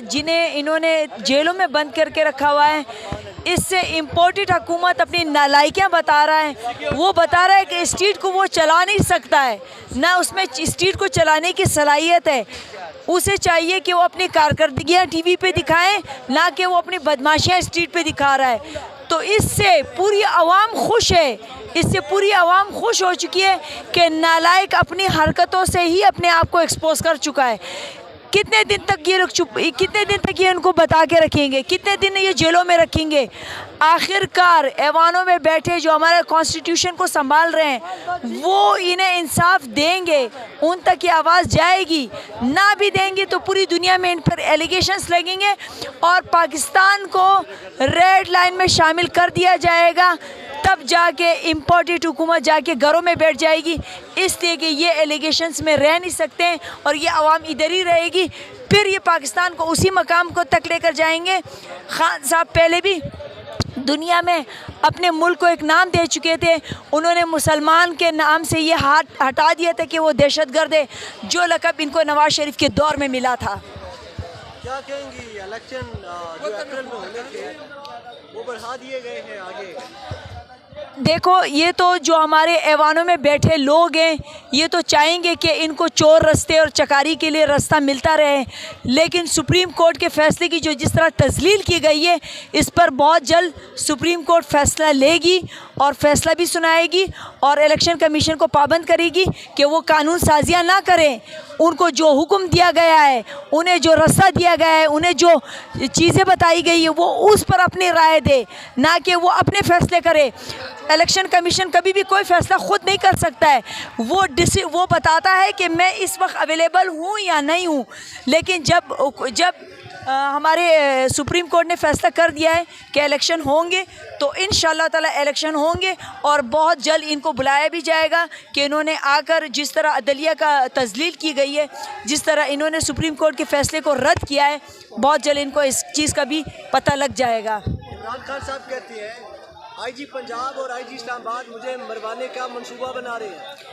जिन्हें इन्होंने जेलों में बंद करके रखा हुआ है, इससे इम्पोर्टेड हुकूमत अपनी नालायकियाँ बता रहा है। वो बता रहा है कि स्टेट को वो चला नहीं सकता है, ना उसमें स्टेट को चलाने की सलाहियत है। उसे चाहिए कि वो अपनी कारकर्दगियाँ टीवी पे दिखाएं, ना कि वो अपनी बदमाशियाँ स्ट्रीट पे दिखा रहा है। तो इससे पूरी आवाम खुश है, इससे पूरी आवाम खुश हो चुकी है कि नालायक अपनी हरकतों से ही अपने आप को एक्सपोज कर चुका है। कितने दिन तक ये लोग कितने दिन तक ये उनको बता के रखेंगे, कितने दिन ये जेलों में रखेंगे? आखिरकार ऐवानों में बैठे जो हमारे कॉन्स्टिट्यूशन को संभाल रहे हैं वो इन्हें इंसाफ देंगे, उन तक ये आवाज़ जाएगी। ना भी देंगे तो पूरी दुनिया में इन पर एलिगेशंस लगेंगे और पाकिस्तान को रेड लाइन में शामिल कर दिया जाएगा। तब जाके इम्पोर्टेड हुकूमत जाके घरों में बैठ जाएगी, इसलिए कि ये एलिगेशंस में रह नहीं सकते हैं और ये आवाम इधर ही रहेगी। फिर ये पाकिस्तान को उसी मकाम को तक लेकर जाएंगे। खान साहब पहले भी दुनिया में अपने मुल्क को एक नाम दे चुके थे। उन्होंने मुसलमान के नाम से ये हाथ हटा दिया था कि वो दहशतगर्द है, जो लक़ब इनको नवाज शरीफ के दौर में मिला था। क्या कहेंगी, इलेक्शन जो अप्रैल में होने थे वो बढ़ा दिए गए हैं आगे? देखो, ये तो जो हमारे ऐवानों में बैठे लोग हैं ये तो चाहेंगे कि इनको चोर रास्ते और चकारी के लिए रास्ता मिलता रहे, लेकिन सुप्रीम कोर्ट के फैसले की जो जिस तरह तस्लील की गई है, इस पर बहुत जल्द सुप्रीम कोर्ट फैसला लेगी और फैसला भी सुनाएगी और इलेक्शन कमीशन को पाबंद करेगी कि वो कानून साजियाँ ना करें। उनको जो हुक्म दिया गया है, उन्हें जो रास्ता दिया गया है, उन्हें जो चीज़ें बताई गई है वो उस पर अपनी राय दे, ना कि वो अपने फैसले करे। इलेक्शन कमीशन कभी भी कोई फ़ैसला ख़ुद नहीं कर सकता है। वो बताता है कि मैं इस वक्त अवेलेबल हूँ या नहीं हूँ, लेकिन जब हमारे सुप्रीम कोर्ट ने फ़ैसला कर दिया है कि इलेक्शन होंगे तो इंशाअल्लाह ताला इलेक्शन होंगे और बहुत जल्द इनको बुलाया भी जाएगा कि इन्होंने आकर जिस तरह अदलिया का तजलील की गई है, जिस तरह इन्होंने सुप्रीम कोर्ट के फ़ैसले को रद्द किया है, बहुत जल्द इनको इस चीज़ का भी पता लग जाएगा। इमरान खान साहब कहते हैं आईजी पंजाब और आईजी इस्लामाबाद मुझे मरवाने का मंसूबा बना रहे हैं।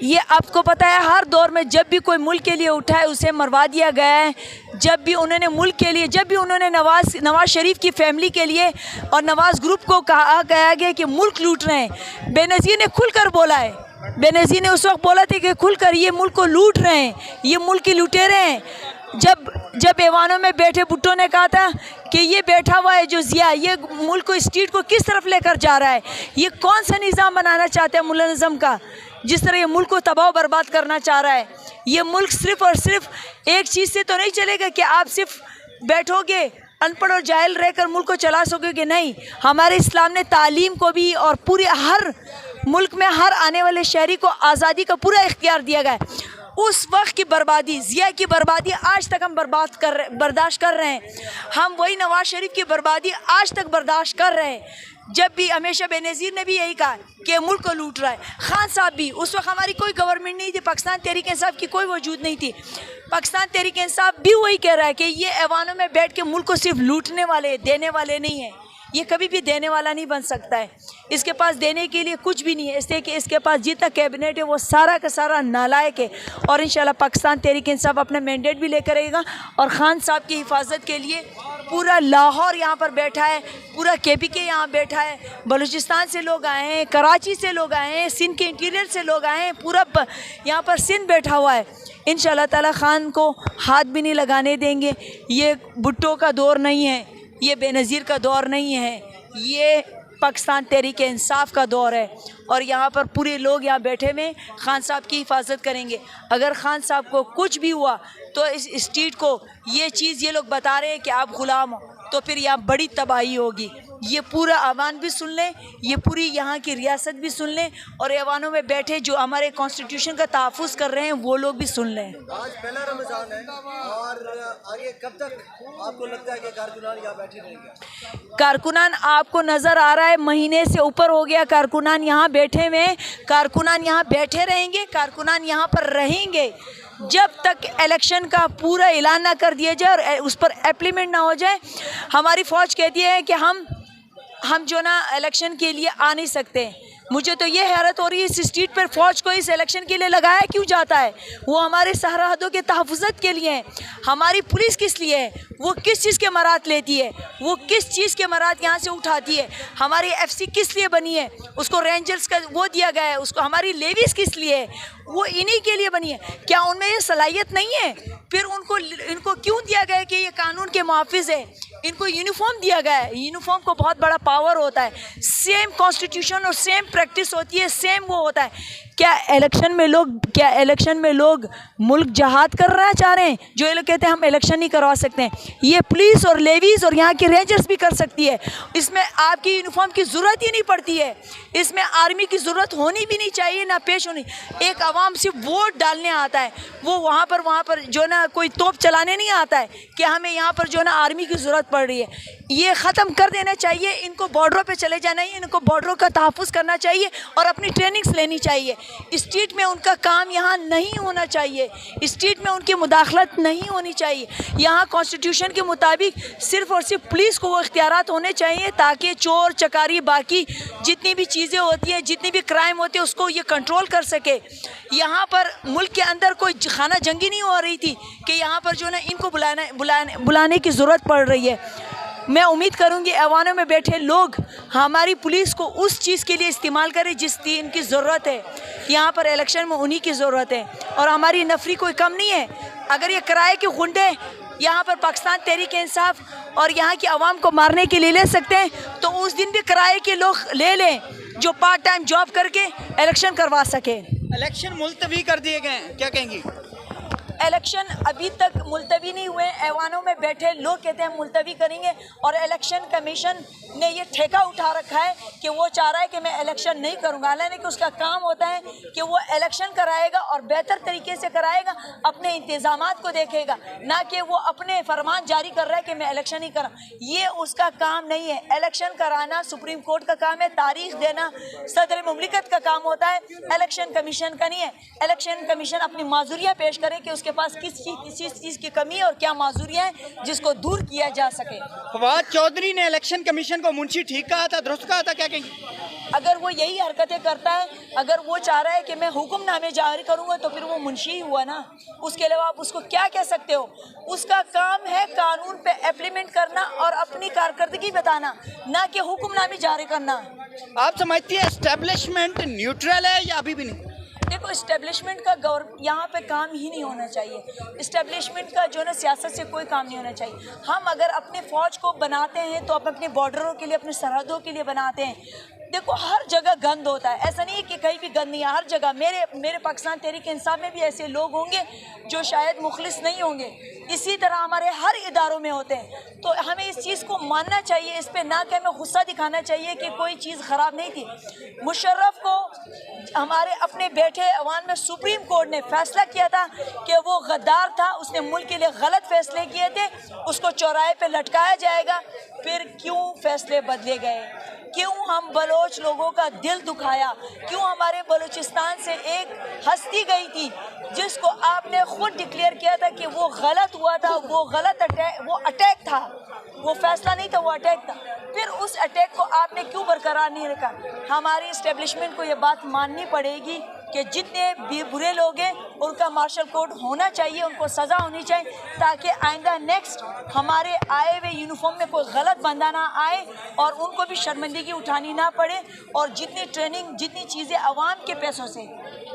ये आपको पता है हर दौर में जब भी कोई मुल्क के लिए उठा है उसे मरवा दिया गया है। जब भी उन्होंने मुल्क के लिए, जब भी उन्होंने नवाज शरीफ की फैमिली के लिए और नवाज ग्रुप को कहा गया कि मुल्क लूट रहे हैं, बेनज़ीर ने खुलकर बोला है। बेनज़ीर ने उस वक्त बोला था कि खुलकर ये मुल्क को लूट रहे हैं, ये मुल्क के लुटेरे हैं। जब ऐवानों में बैठे भुट्टो ने कहा था कि ये बैठा हुआ है जो ज़िया, ये मुल्क को स्टेट को किस तरफ लेकर जा रहा है, ये कौन सा निज़ाम बनाना चाहते हैं मुल्ला निज़ाम का, जिस तरह ये मुल्क को तबाह बर्बाद करना चाह रहा है। ये मुल्क सिर्फ़ और सिर्फ एक चीज़ से तो नहीं चलेगा कि आप सिर्फ बैठोगे अनपढ़ और जाहिल रहकर मुल्क को चला सकोगे, नहीं। हमारे इस्लाम ने तालीम को भी और पूरे हर मुल्क में हर आने वाले शहरी को आज़ादी का पूरा इख्तियार दिया गया है। उस वक्त की बर्बादी, ज़िया की बर्बादी आज तक हम बर्दाश्त कर रहे हैं। हम वही नवाज शरीफ की बर्बादी आज तक बर्दाश्त कर रहे हैं। जब भी हमेशा बेनज़ीर ने भी यही कहा कि मुल्क को लूट रहा है। खान साहब भी, उस वक्त हमारी कोई गवर्नमेंट नहीं थी, पाकिस्तान तहरीक इंसाफ की कोई वजूद नहीं थी। पाकिस्तान तहरीक इंसाफ भी वही कह रहा है कि ये ऐवानों में बैठ के मुल्क को सिर्फ लूटने वाले, देने वाले नहीं हैं। ये कभी भी देने वाला नहीं बन सकता है। इसके पास देने के लिए कुछ भी नहीं है, इसलिए कि इसके पास जितना कैबिनेट है वो सारा का सारा नालायक है। और इंशाल्लाह पाकिस्तान तहरीक इंसाफ अपना मैंडेट भी लेकर आएगा और ख़ान साहब की हिफाजत के लिए पूरा लाहौर यहाँ पर बैठा है, पूरा KPK यहाँ बैठा है, बलूचिस्तान से लोग आए हैं, कराची से लोग आए हैं, सिंध के इंटीरियर से लोग आए हैं, पूरा यहाँ पर सिंध बैठा हुआ है। इंशाल्लाह ताला ख़ान को हाथ भी नहीं लगाने देंगे। ये भुट्टो का दौर नहीं है, ये बेनज़ीर का दौर नहीं है, ये पाकिस्तान तहरीक इंसाफ का दौर है। और यहाँ पर पूरे लोग यहाँ बैठे में ख़ान साहब की हिफाजत करेंगे। अगर ख़ान साहब को कुछ भी हुआ तो इस स्टेट को ये चीज़ ये लोग बता रहे हैं कि आप ग़ुलाम हो, तो फिर यहाँ बड़ी तबाही होगी। ये पूरा अवान भी सुन लें, ये पूरी यहाँ की रियासत भी सुन लें और ऐवानों में बैठे जो हमारे कॉन्स्टिट्यूशन का तहफ़्फ़ुज़ कर रहे हैं वो लोग भी सुन लें। आज पहला रमज़ान है और आगे कब तक आपको लगता है कि कारकुनान यहाँ बैठे रहेंगे? कारकुनान आपको नज़र आ रहा है महीने से ऊपर हो गया कारकुनान यहाँ बैठे में। कारकुनान यहाँ बैठे रहेंगे, कारकुनान यहाँ पर रहेंगे जब तक इलेक्शन का पूरा ऐलान ना कर दिया जाए और उस पर इम्प्लीमेंट ना हो जाए। हमारी फ़ौज कहती है कि हम जो ना इलेक्शन के लिए आ नहीं सकते, मुझे तो ये हैरत हो रही है, इस स्ट्रीट पर फौज को इस इलेक्शन के लिए लगाया क्यों जाता है? वो हमारे सरहदों के तहफ़्फ़ुज़ के लिए है। हमारी पुलिस किस लिए है? वो किस चीज़ के मरात लेती है? वो किस चीज़ के मरात यहाँ से उठाती है? हमारी एफसी किस लिए बनी है? उसको रेंजर्स का वो दिया गया है। उसको हमारी लेवीज़ किस लिए है? वो इन्हीं के लिए बनी है। क्या उनमें ये सलाहियत नहीं है? फिर इनको क्यों दिया गया है कि ये कानून के मुहाफ़िज़ है? इनको यूनिफॉर्म दिया गया है। यूनिफॉर्म को बहुत बड़ा पावर होता है। सेम कॉन्स्टिट्यूशन और सेम प्रैक्टिस होती है, सेम वो होता है। क्या इलेक्शन में लोग मुल्क जहाद करना चाह रहे हैं? जो ये लोग कहते हैं हम इलेक्शन नहीं करवा सकते हैं, ये पुलिस और लेवीज़ और यहाँ के रेंजर्स भी कर सकती है। इसमें आपकी यूनिफॉर्म की ज़रूरत ही नहीं पड़ती है। इसमें आर्मी की ज़रूरत होनी भी नहीं चाहिए, ना पेश होनी। एक आवाम सिर्फ वोट डालने आता है, वो वहाँ पर जो ना कोई तोप चलाने नहीं आता है कि हमें यहाँ पर जो ना आर्मी की ज़रूरत पड़ रही है। ये ख़त्म कर देना चाहिए। इनको बॉर्डरों पे चले जाना है, इनको बॉर्डरों का तहफ़्फ़ुज़ करना चाहिए और अपनी ट्रेनिंग्स लेनी चाहिए। स्ट्रीट में उनका काम यहाँ नहीं होना चाहिए, स्ट्रीट में उनकी मुदाखलत नहीं होनी चाहिए। यहाँ कॉन्स्टिट्यूशन के मुताबिक सिर्फ़ और सिर्फ पुलिस को वो इख्तियारात होने चाहिए ताकि चोर चकारी बाकी जितनी भी चीज़ें होती हैं, जितनी भी क्राइम होते हैं, उसको ये कंट्रोल कर सके। यहाँ पर मुल्क के अंदर कोई खाना जंगी नहीं हो रही थी कि यहाँ पर जो ना इनको बुलाने की ज़रूरत पड़ रही है। मैं उम्मीद करूंगी ऐवानों में बैठे लोग हमारी पुलिस को उस चीज़ के लिए इस्तेमाल करें जिस की इनकी ज़रूरत है। यहाँ पर इलेक्शन में उन्हीं की ज़रूरत है और हमारी नफरी कोई कम नहीं है। अगर ये किराए के गुंडे यहाँ पर पाकिस्तान तहरीक इंसाफ और यहाँ की आवाम को मारने के लिए ले सकते हैं, तो उस दिन भी किराए के लोग ले लें जो पार्ट टाइम जॉब करके इलेक्शन करवा सके। इलेक्शन मुलतवी कर दिए गए हैं, क्या कहेंगी? इलेक्शन अभी तक मुलतवी नहीं हुए। ऐवानों में बैठे लोग कहते हैं मुलतवी करेंगे और इलेक्शन कमीशन ने ये ठेका उठा रखा है कि वो चाह रहा है कि मैं इलेक्शन नहीं करूँगा। हालांकि कि उसका काम होता है कि वो इलेक्शन कराएगा और बेहतर तरीके से कराएगा, अपने इंतज़ामात को देखेगा, ना कि वो अपने फरमान जारी कर रहा है कि मैं इलेक्शन ही करा। ये उसका काम नहीं है। इलेक्शन कराना सुप्रीम कोर्ट का काम है, तारीख देना सदर मुमलिकत का काम होता है, इलेक्शन कमीशन का नहीं है। इलेक्शन कमीशन अपनी माजूरियाँ पेश करे कि उसके पास किस चीज़ की कमी है और क्या माजूरियाँ हैं जिसको दूर किया जा सके। फवाद चौधरी ने इलेक्शन कमीशन को मुंशी ठीक कहा था, दुरुस्त कहा था, क्या कहेंगे? अगर वो यही हरकतें करता है, अगर वो चाह रहा है कि मैं हुक्मनामे जारी करूँगा, तो फिर वो मुंशी ही हुआ ना। उसके अलावा आप उसको क्या कह सकते हो? उसका काम है कानून पे इम्प्लीमेंट करना और अपनी कारकर्दगी बताना, ना कि हुक्मनामे जारी करना। आप समझती है एस्टेब्लिशमेंट न्यूट्रल है या अभी भी नहीं? देखो, इस्टेब्लिशमेंट का यहाँ पे काम ही नहीं होना चाहिए। इस्टेब्लिशमेंट का जो ना सियासत से कोई काम नहीं होना चाहिए। हम अगर अपने फ़ौज को बनाते हैं तो अपने बॉर्डरों के लिए, अपने सरहदों के लिए बनाते हैं। देखो, हर जगह गंद होता है, ऐसा नहीं है कि कहीं भी गंद नहीं है, हर जगह। मेरे पाकिस्तान तहरीक इंसाफ में भी ऐसे लोग होंगे जो शायद मुखलिस नहीं होंगे, इसी तरह हमारे हर इदारों में होते हैं। तो हमें इस चीज़ को मानना चाहिए, इस पर ना कि हमें गुस्सा दिखाना चाहिए कि कोई चीज़ ख़राब नहीं थी। मुशर्रफ को हमारे अपने बैठे अवान में सुप्रीम कोर्ट ने फैसला किया था कि वो गद्दार था, उसने मुल्क के लिए गलत फैसले किए थे, उसको चौराहे पे लटकाया जाएगा। फिर क्यों फैसले बदले गए? क्यों हम बलोच लोगों का दिल दुखाया? क्यों हमारे बलूचिस्तान से एक हस्ती गई थी जिसको आपने खुद डिक्लेयर किया था कि वो गलत हुआ था, वो गलत अटैक था, वो फैसला नहीं था, वो अटैक था। फिर उस अटैक को आपने क्यों बरकरार नहीं रखा? हमारी इस्टेब्लिशमेंट को ये बात माननी पड़ेगी कि जितने भी बुरे लोग हैं उनका मार्शल कोर्ट होना चाहिए, उनको सज़ा होनी चाहिए, ताकि आइंदा नेक्स्ट हमारे आए हुए यूनिफॉर्म में कोई गलत बंदा ना आए और उनको भी शर्मिंदगी उठानी ना पड़े। और जितनी ट्रेनिंग, जितनी चीज़ें आवाम के पैसों से,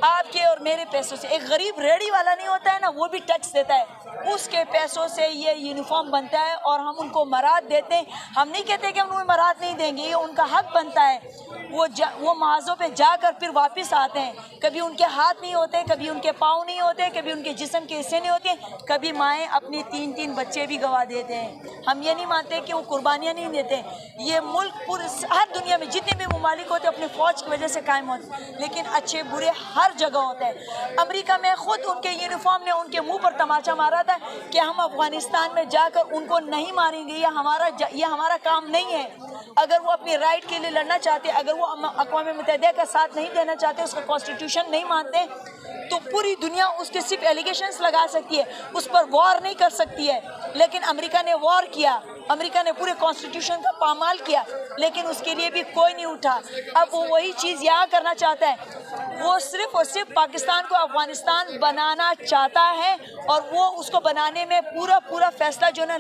आपके और मेरे पैसों से, एक गरीब रेडी वाला नहीं होता है ना, वो भी टैक्स देता है, उसके पैसों से ये यूनिफॉर्म बनता है और हम उनको मराद देते हैं। हम नहीं कहते कि हम उन्हें मराद नहीं देंगे, ये उनका हक बनता है। वो महाजों पे जाकर फिर वापस आते हैं। कभी उनके हाथ नहीं होते, कभी उनके पाँव नहीं होते, कभी उनके जिस्म के हिस्से नहीं होते, कभी माएँ अपने 3-3 बच्चे भी गंवा देते हैं। हम ये नहीं मानते कि वो कुर्बानियाँ नहीं देते। ये मुल्क पूरे हर दुनिया में जितने भी ममालिक होते अपने फ़ौज की वजह से कायम होते, लेकिन अच्छे बुरे हर जगह होते हैं। अमेरिका में खुद उनके यूनिफॉर्म ने उनके मुंह पर तमाचा मारा था कि हम अफ़गानिस्तान में जाकर उनको नहीं मारेंगे, ये हमारा काम नहीं है। अगर वो अपनी राइट के लिए लड़ना चाहते, अगर वो अक़वाम मुत्तहिदा का साथ नहीं देना चाहते, उसका कॉन्स्टिट्यूशन नहीं मानते, तो पूरी दुनिया उसके सिर्फ एलिगेशंस लगा सकती है, उस पर वॉर नहीं कर सकती है। लेकिन अमेरिका ने वॉर किया, अमेरिका ने पूरे कॉन्स्टिट्यूशन का पामाल किया, लेकिन उसके लिए भी कोई नहीं उठा। अब वो वही चीज़ यहाँ करना चाहता है। वो सिर्फ और सिर्फ पाकिस्तान को अफगानिस्तान बनाना चाहता है, और वो उसको बनाने में पूरा फैसला जो है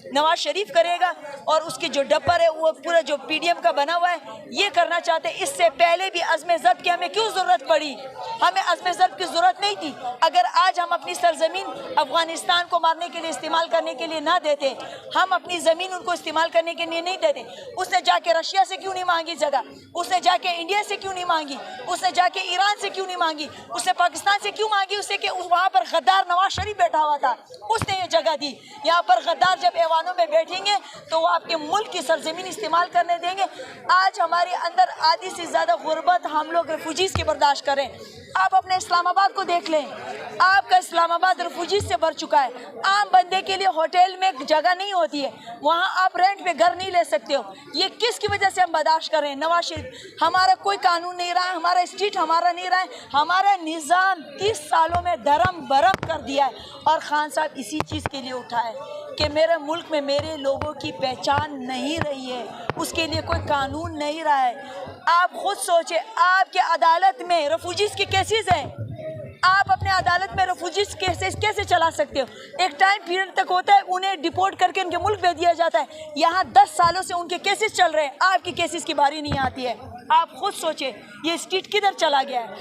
नवाज शरीफ करेगा, और उसके जो डब्बर है वो पूरा जो PDM का बना हुआ है ये करना चाहते हैं। इससे पहले भी अज़्म ज़ब्त की हमें क्यों ज़रूरत पड़ी? हमें अज़्म ज़ब्त की ज़रूरत नहीं थी। अगर आज हम अपनी सरजमीन अफगानिस्तान को मारने के लिए इस्तेमाल करने के लिए ना देते, हम अपनी ज़मीन उनको इस्तेमाल करने के लिए नहीं देते, उसने जाके रशिया से क्यों नहीं मांगी जगह? उसने जाके इंडिया से क्यों नहीं मांगी? उसने जाके ईरान से क्यों नहीं मांगी? उसने पाकिस्तान से क्यों मांगी? उससे कि वहाँ पर गद्दार नवाज शरीफ बैठा हुआ था, उसने ये जगह दी। यहाँ पर गद्दार जब ऐवानों में बैठेंगे तो वो आपके मुल्क की सरजमीन इस्तेमाल करने देंगे। आज हमारे अंदर आधी से ज़्यादा गुर्बत हम लोग रेफ्यूजीज़ की बर्दाश्त करें। आप अपने इस्लामाबाद को देख लें, आपका इस्लामाबाद रेफ्यूजीज़ से भर चुका है। आम बंदे के लिए होटल में जगह नहीं होती है, वहाँ आप रेंट पे घर नहीं ले सकते हो। ये किसकी वजह से हम बर्दाश्त कर रहे हैं? नवाज शरीफ। हमारा कोई कानून नहीं रहा है, हमारा स्टेट हमारा नहीं रहा है, हमारा निज़ाम 30 सालों में धर्म भरम कर दिया है। और खान साहब इसी चीज़ के लिए उठा है कि मेरे मुल्क में मेरे लोगों की पहचान नहीं रही है, उसके लिए कोई कानून नहीं रहा है। आप खुद सोचें, आपके अदालत में रेफ्यूजीज़ के केसेस हैं, आप अपने अदालत में रेफ्यूजीज केसेस कैसे चला सकते हो? एक टाइम पीरियड तक होता है, उन्हें डिपोर्ट करके उनके मुल्क भेज दिया जाता है। यहाँ 10 सालों से उनके केसेस चल रहे हैं, आपकी केसेस की बारी नहीं आती है। आप खुद सोचें ये स्टेट किधर चला गया है।